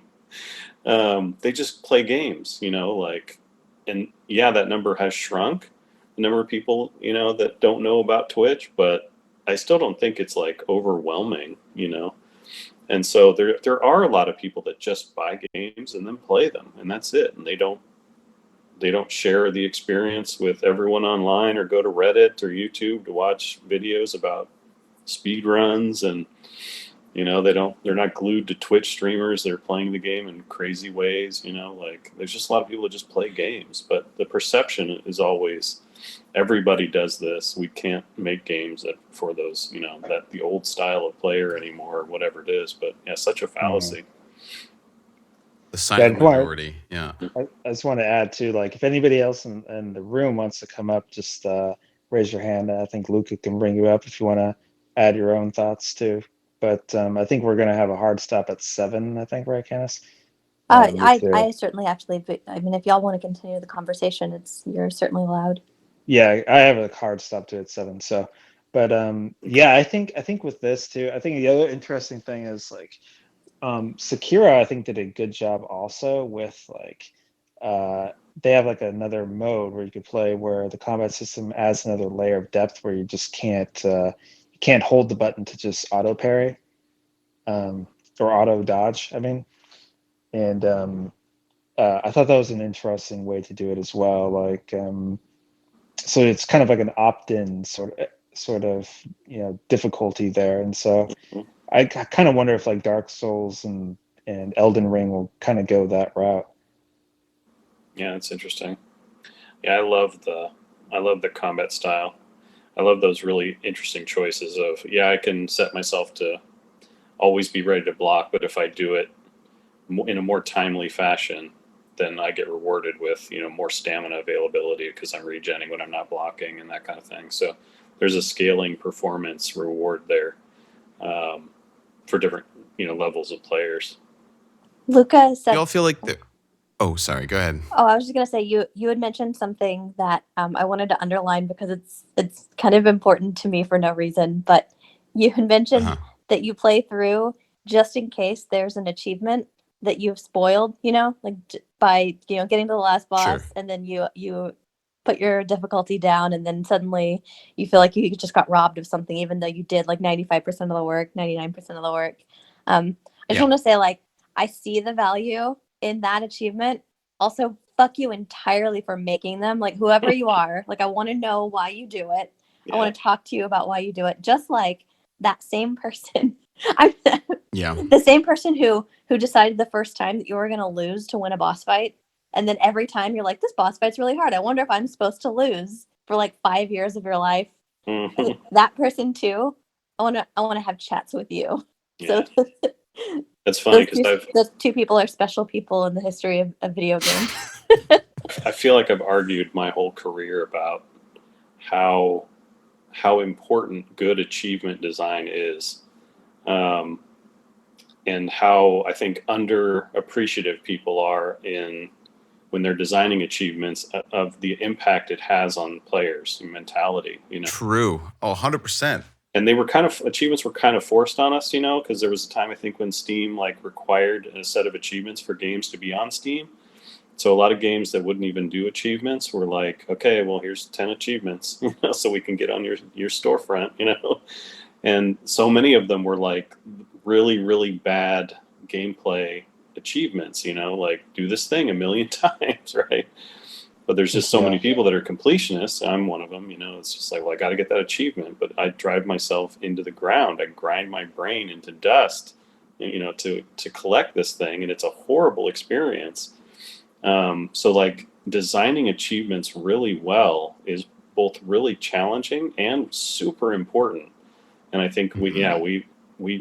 They just play games, and that number has shrunk. The number of people, that don't know about Twitch, but I still don't think it's like overwhelming, And so there are a lot of people that just buy games and then play them, and that's it. And they don't share the experience with everyone online, or go to Reddit or YouTube to watch videos about speed runs, and they're not glued to Twitch streamers. They're playing the game in crazy ways. Like, there's just a lot of people that just play games, but the perception is always everybody does this. We can't make games for those, that the old style of player anymore, or whatever it is. But such a fallacy. the silent majority. Yeah. I just want to add too, like, if anybody else in the room wants to come up, just raise your hand. I think Luca can bring you up if you want to add your own thoughts too. But I think we're going to have a hard stop at 7, I think, right, Candice? I certainly actually, but I mean, if y'all want to continue the conversation, you're certainly allowed. Yeah, I have a hard stop too at 7. So, but I think with this too, I think the other interesting thing is like, Sakura, I think, did a good job also with like, they have like another mode where you could play where the combat system adds another layer of depth where you just can't hold the button to just auto parry, or auto dodge. I mean, and I thought that was an interesting way to do it as well. Like, so it's kind of like an opt-in sort of difficulty there, and so I kind of wonder if like Dark Souls and Elden Ring will kind of go that route. Yeah, it's interesting. Yeah, I love the combat style. I love those really interesting choices of, I can set myself to always be ready to block, but if I do it in a more timely fashion, then I get rewarded with, more stamina availability because I'm regenning when I'm not blocking and that kind of thing. So there's a scaling performance reward there for different, levels of players. Luca said, You all feel like oh, sorry, go ahead. oh, I was just gonna say you had mentioned something that I wanted to underline because it's kind of important to me for no reason. But you had mentioned that you play through just in case there's an achievement that you've spoiled, like by getting to the last boss, Sure. and then you put your difficulty down, and then suddenly you feel like you just got robbed of something, even though you did like 95% of the work, 99% of the work. I just want to say, like, I see the value in that achievement. Also, fuck you entirely for making them. Like, whoever you are, like, I want to know why you do it. Yeah. I want to talk to you about why you do it. Just like that same person. I'm the same person who decided the first time that you were going to lose to win a boss fight. And then every time you're like, this boss fight's really hard. I wonder if I'm supposed to lose for like 5 years of your life. Mhm. That person too. I want to have chats with you. Yeah. So That's funny because those two people are special people in the history of video games. I feel like I've argued my whole career about how important good achievement design is, and how I think underappreciative people are when they're designing achievements of the impact it has on players and mentality. True. 100%. And achievements were kind of forced on us, because there was a time I think when Steam required a set of achievements for games to be on Steam. So a lot of games that wouldn't even do achievements were like, okay, well, here's 10 achievements, so we can get on your storefront, And so many of them were like really, really bad gameplay achievements, like do this thing a million times, right? But there's just so many people that are completionists. I'm one of them, it's just like, well, I got to get that achievement, but I drive myself into the ground. I grind my brain into dust, to collect this thing. And it's a horrible experience. So like designing achievements really well is both really challenging and super important. And I think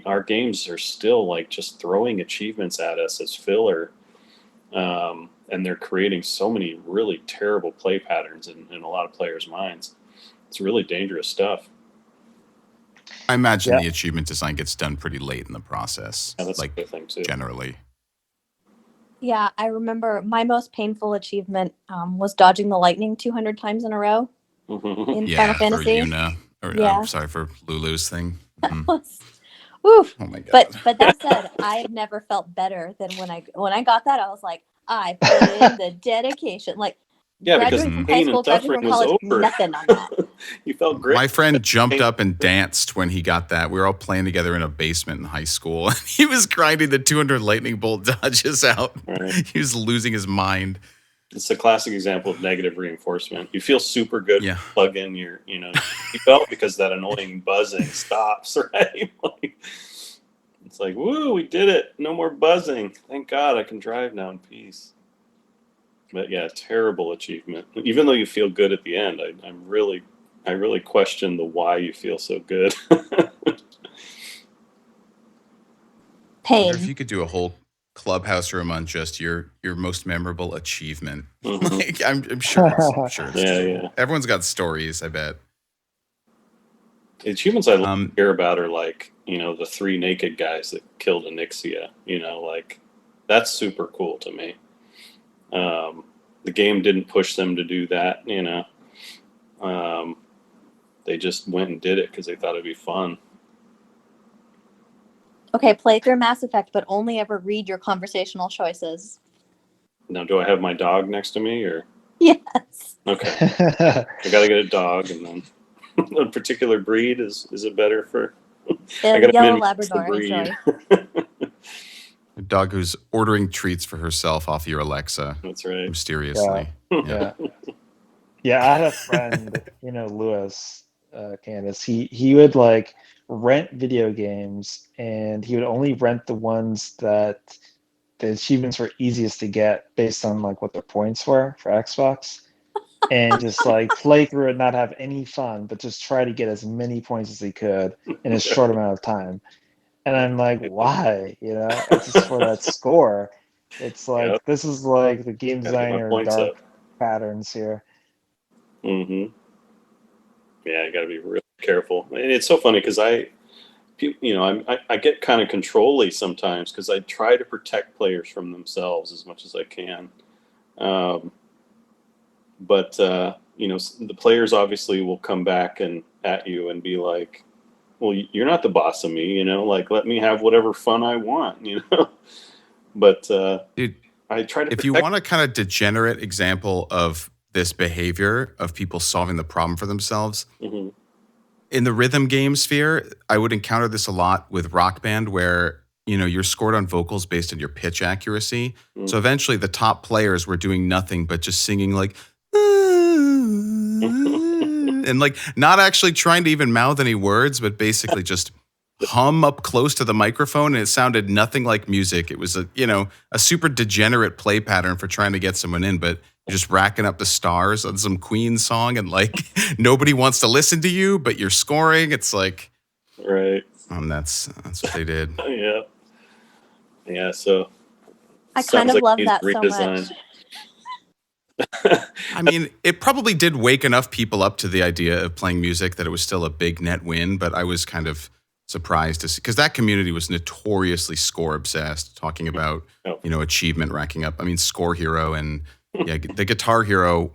our games are still like just throwing achievements at us as filler. And they're creating so many really terrible play patterns in a lot of players' minds. It's really dangerous stuff. I imagine the achievement design gets done pretty late in the process. Yeah, that's like a good thing too. Generally. Yeah, I remember my most painful achievement was dodging the lightning 200 times in a row in Final Fantasy. For Yuna. Or, sorry, for Lulu's thing. Oof. Oh my God. But that said, I've never felt better than when I got that. I was like, I put in the dedication. Like, graduating from high school, graduating from college, nothing on that. You felt great. My friend jumped up and danced when he got that. We were all playing together in a basement in high school. And he was grinding the 200 lightning bolt dodges out. Right. He was losing his mind. It's a classic example of negative reinforcement. You feel super good when you plug in your, belt because that annoying buzzing stops, right? It's like, woo, we did it. No more buzzing. Thank God I can drive now in peace. But yeah, terrible achievement. Even though you feel good at the end, I really question the why you feel so good. Pain. I wonder if you could do a whole clubhouse room on just your most memorable achievement. Mm-hmm. I'm sure it's true. Everyone's got stories, I bet. The achievements I hear about are like, the 3 naked guys that killed Onyxia. That's super cool to me. The game didn't push them to do that, they just went and did it because they thought it'd be fun. Okay, play through Mass Effect, but only ever read your conversational choices. Now, do I have my dog next to me, or? Yes. Okay. I gotta get a dog, and then a particular breed is it better for? I gotta yellow Labrador. Enjoy. A dog who's ordering treats for herself off your Alexa. That's right. Mysteriously. Yeah. I had a friend, Lewis, Candace. He would like rent video games, and he would only rent the ones that the achievements were easiest to get based on like what their points were for Xbox, and just like play through it, not have any fun, but just try to get as many points as he could in a short amount of time. And I'm like, why? It's just for that score. It's like Yep. this is like the game Gotta get my designer points dark up. patterns here. Mm-hmm. Yeah, you got to be really careful. And it's so funny because I get kind of control-y sometimes because I try to protect players from themselves as much as I can. Um, but the players obviously will come back and at you and be like, "Well, you're not the boss of me, like let me have whatever fun I want." But Dude, I try to if you protect. want a kind of degenerate example of this behavior of people solving the problem for themselves, Mhm. in the rhythm game sphere, I would encounter this a lot with Rock Band where, you're scored on vocals based on your pitch accuracy. So eventually the top players were doing nothing but just singing like, and like not actually trying to even mouth any words, but basically just hum up close to the microphone, and it sounded nothing like music. It was a super degenerate play pattern for trying to get someone in, but you're just racking up the stars on some Queen song, and like nobody wants to listen to you, but you're scoring. It's like, Right. that's what they did. Yeah. Yeah. So I sounds kind of like love it needs that so redesign. much. I mean, it probably did wake enough people up to the idea of playing music that it was still a big net win, but I was kind of surprised to see, because that community was notoriously score obsessed, talking about, Oh. achievement racking up. I mean, Score Hero and the Guitar Hero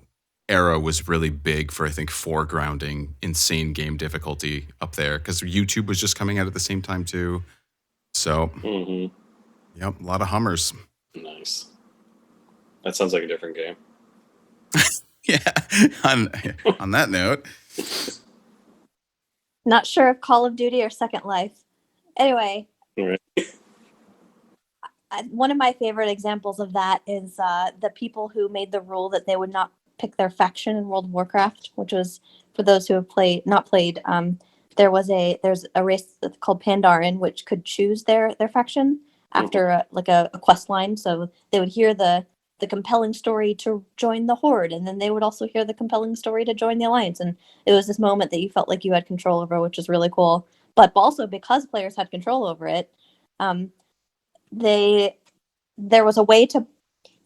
era was really big for, I think, foregrounding insane game difficulty up there, because YouTube was just coming out at the same time too. So, Mm-hmm. yep, a lot of Hummers. Nice. That sounds like a different game. Yeah. On that note. Not sure if Call of Duty or Second Life. Anyway, Right. one of my favorite examples of that is the people who made the rule that they would not pick their faction in World of Warcraft, which was, for those who have not played, there's a race called Pandaren, which could choose their faction after a quest line. So they would hear the compelling story to join the Horde, and then they would also hear the compelling story to join the Alliance. And it was this moment that you felt like you had control over, which is really cool. But also because players had control over it, there was a way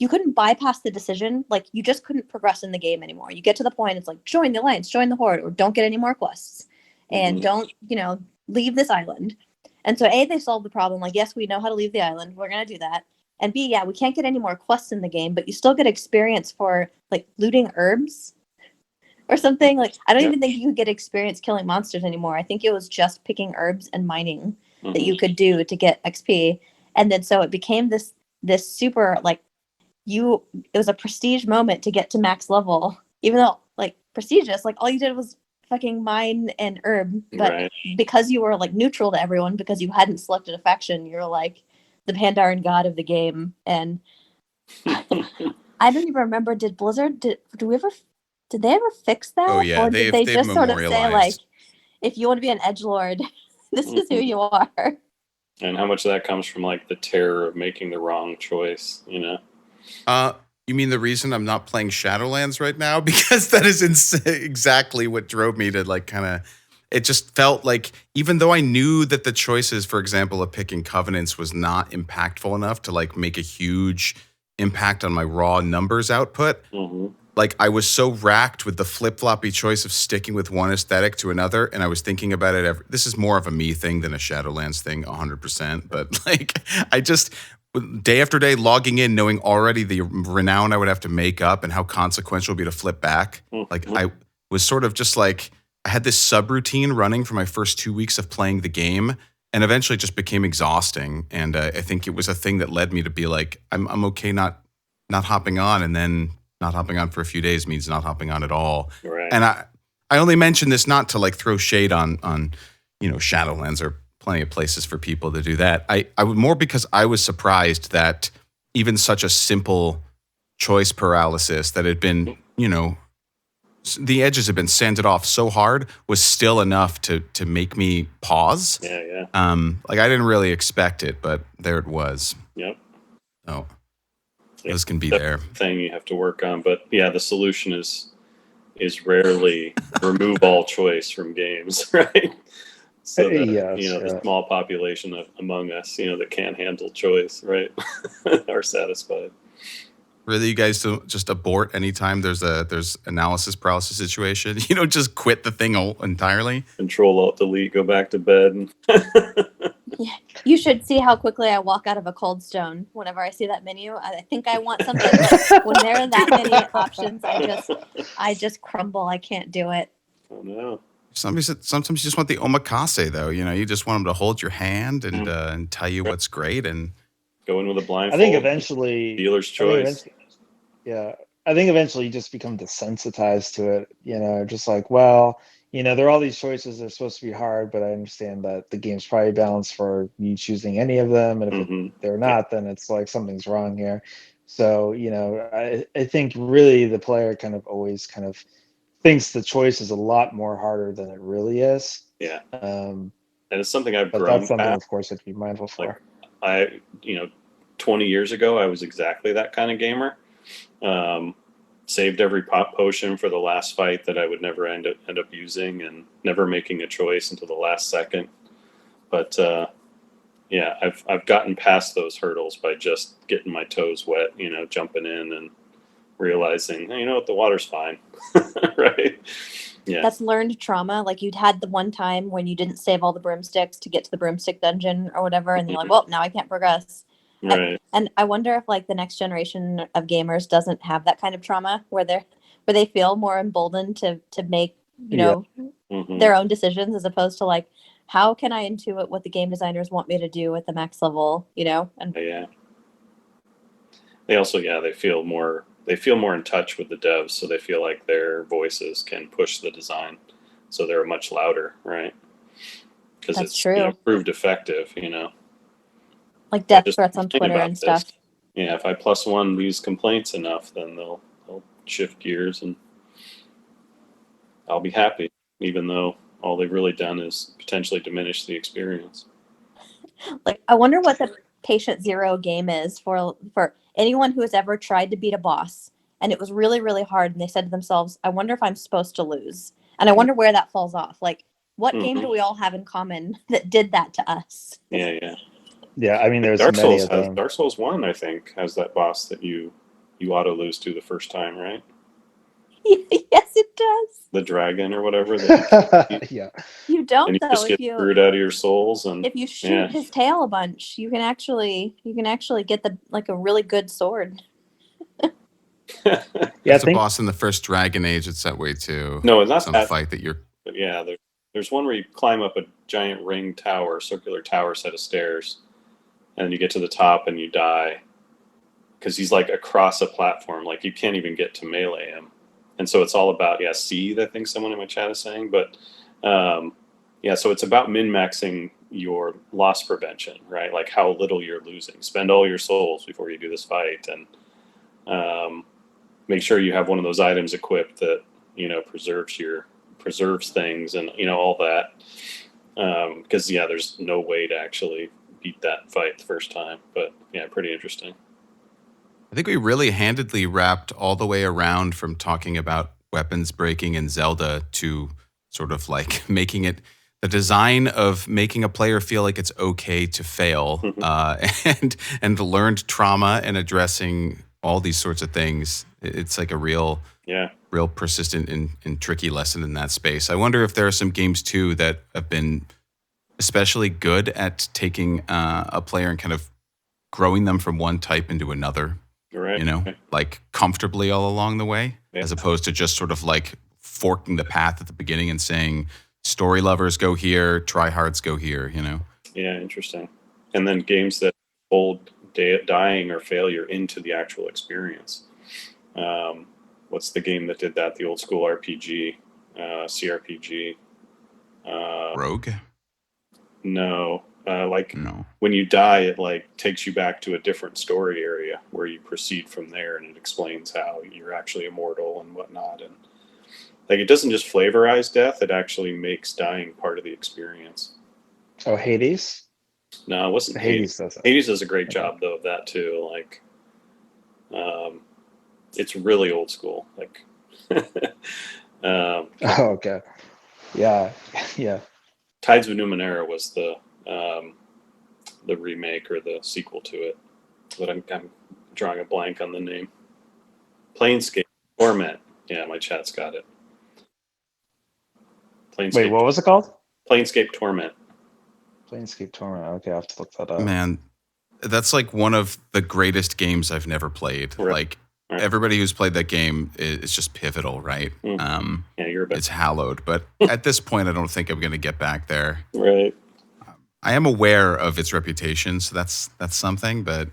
you couldn't bypass the decision. Like, you just couldn't progress in the game anymore. You get to the point, it's like, join the Alliance, join the Horde, or don't get any more quests, and don't leave this island. And so they solved the problem, like, yes, we know how to leave the island, we're gonna do that. And B, yeah, we can't get any more quests in the game, but you still get experience for like looting herbs or something. Like, I don't even think you could get experience killing monsters anymore. I think it was just picking herbs and mining that you could do to get XP. And then so it became this super, like, it was a prestige moment to get to max level, even though, like, prestigious, like, all you did was fucking mine and herb. But because you were like neutral to everyone, because you hadn't selected a faction, you're like the Pandaren god of the game. And I don't even remember, did Blizzard did they ever fix that? Oh yeah, or did they just sort of say, like, memorialized. if you want to be an edgelord, this is who you are? And how much of that comes from like the terror of making the wrong choice, You mean the reason I'm not playing Shadowlands right now? Because that is exactly what drove me to, like, kind of, it just felt like, even though I knew that the choices, for example, of picking Covenants was not impactful enough to like make a huge impact on my raw numbers output, like, I was so racked with the flip-floppy choice of sticking with one aesthetic to another, and I was thinking about it this is more of a me thing than a Shadowlands thing, 100%, but like, I just, day after day logging in, knowing already the renown I would have to make up and how consequential it would be to flip back. Like, I was sort of just like, I had this subroutine running for my first 2 weeks of playing the game, and eventually it just became exhausting. And I think it was a thing that led me to be like, I'm okay not hopping on, and then not hopping on for a few days means not hopping on at all. Right. And I only mention this not to like throw shade on Shadowlands, or plenty of places for people to do that. I would more because I was surprised that even such a simple choice paralysis that had been, the edges had been sanded off so hard was still enough to make me pause. Yeah. Like, I didn't really expect it, but there it was. Yep. Oh, those can be there. Thing you have to work on, but yeah, the solution is rarely remove all choice from games, right? so that Yes, the yeah. small population among us, that can't handle choice, right, are satisfied. Really, you guys don't just abort anytime there's analysis paralysis situation? You don't just quit the thing entirely? Control Alt Delete, go back to bed. Yeah. You should see how quickly I walk out of a Cold Stone whenever I see that menu. I think I want something, but when there are that many options, I just crumble. I can't do it. Oh no. Sometimes you just want the omakase, though. You just want them to hold your hand and tell you what's great. And go in with a blindfold. I think eventually, dealer's choice. I think eventually you just become desensitized to it. Just like, well, there are all these choices. They're supposed to be hard, but I understand that the game's probably balanced for you choosing any of them, and if they're not, then it's like something's wrong here. So, I think really the player kind of always kind of thinks the choice is a lot more harder than it really is. Yeah. And it's something I've but grown that's something, past. of course, to be mindful for. Like 20 years ago, I was exactly that kind of gamer. Saved every pop potion for the last fight that I would never end up using, and never making a choice until the last second. But I've gotten past those hurdles by just getting my toes wet, jumping in and realizing, what, the water's fine. Right? Yeah. That's learned trauma. Like you'd had the one time when you didn't save all the broomsticks to get to the broomstick dungeon or whatever, and you're like, well, now I can't progress. Right. And I wonder if like the next generation of gamers doesn't have that kind of trauma where they feel more emboldened to make, their own decisions, as opposed to like, how can I intuit what the game designers want me to do at the max level, And yeah. They also, they feel more in touch with the devs, so they feel like their voices can push the design, so they're much louder, right? Because it's true. Proved effective, like death threats on Twitter and stuff. Yeah, if I +1 these complaints enough, then they'll shift gears, and I'll be happy, even though all they've really done is potentially diminish the experience. Like, I wonder what the patient zero game is for anyone who has ever tried to beat a boss and it was really, really hard, and they said to themselves, I wonder if I'm supposed to lose. And I wonder where that falls off. Like, what game do we all have in common that did that to us? Yeah. Yeah, I mean, there's Dark many Souls of them. Dark Souls 1, I think, has that boss that you auto lose to the first time, right? Yes, it does. The dragon or whatever. Yeah. You don't, and you though. just get screwed out of your souls, and if you shoot his tail a bunch, you can actually get a really good sword. There's a boss in the first Dragon Age. It's that way too. No, it's not some that fight that you're. But yeah, there's one where you climb up a giant ring tower, circular tower set of stairs, and you get to the top and you die because he's like across a platform, like you can't even get to melee him. And so it's all about seethe, I think someone in my chat is saying, but so it's about min-maxing your loss prevention, right? Like how little you're losing. Spend all your souls before you do this fight, and make sure you have one of those items equipped that preserves things, and all that. Because there's no way to actually beat that fight the first time. But pretty interesting. I think we really handedly wrapped all the way around from talking about weapons breaking in Zelda to sort of like making it the design of making a player feel like it's okay to fail, and the learned trauma and addressing all these sorts of things. It's like a real persistent and tricky lesson in that space. I wonder if there are some games too that have been especially good at taking a player and kind of growing them from one type into another. Right. Like comfortably all along the way, as opposed to just sort of like forking the path at the beginning and saying, story lovers go here, tryhards go here, Yeah, interesting. And then games that fold dying or failure into the actual experience. What's the game that did that? The old school RPG, CRPG. Rogue? No. No. When you die, it like takes you back to a different story area where you proceed from there, and it explains how you're actually immortal and whatnot. And like, it doesn't just flavorize death; it actually makes dying part of the experience. Oh, Hades? No, it wasn't Hades. Hades does a great job though of that too. Like, it's really old school. Like, oh, okay, yeah. Tides of Numenera was the remake or the sequel to it, but I'm drawing a blank on the name. Planescape Torment. Yeah, my chat's got it. Planescape. Wait, what was it called? Planescape Torment. Planescape Torment. Okay, I have to look that up. Man, that's like one of the greatest games I've never played. Right. Like Right. everybody who's played that game is just pivotal, right? Yeah, you're a bit It's hallowed, but at this point, I don't think I'm going to get back there. right. I am aware of its reputation, so that's something. But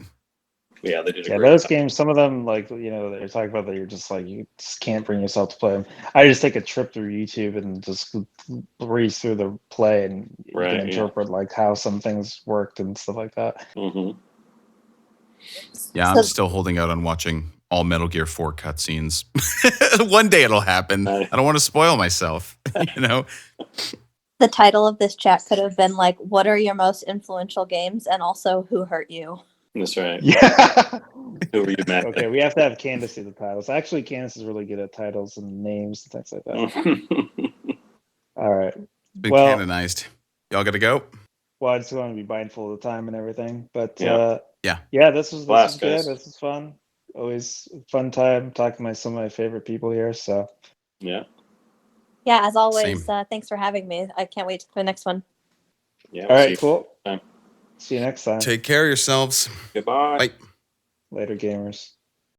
Yeah, they did a Yeah, great those job. games, some of them, like, you know, they're talking about that you're just like, you just can't bring yourself to play them. I just take a trip through YouTube and just breeze through the play, and you Right, can yeah. interpret like how some things worked and stuff like that. Mm-hmm. yeah, I'm still holding out on watching all Metal Gear 4 cutscenes. One day it'll happen. I don't want to spoil myself, you know? The title of this chat could have been like, "What are your most influential games?" and also, "Who hurt you?" That's right. Yeah. Who were you mad at? Okay, we have to have Candace do the titles. Actually, Candace is really good at titles and names and things like that. All right. It's been Well, canonized. Y'all got to go? well, I just want to be mindful of the time and everything. But Yeah. yeah, this was Blast, good. guys. This was fun. Always a fun time talking to some of my favorite people here. So Yeah. Yeah, as always, Same. Thanks for having me. I can't wait for the next one. Yeah. all We'll right, see cool. you. See you next time. Take care of yourselves. Goodbye. Bye. Later, gamers.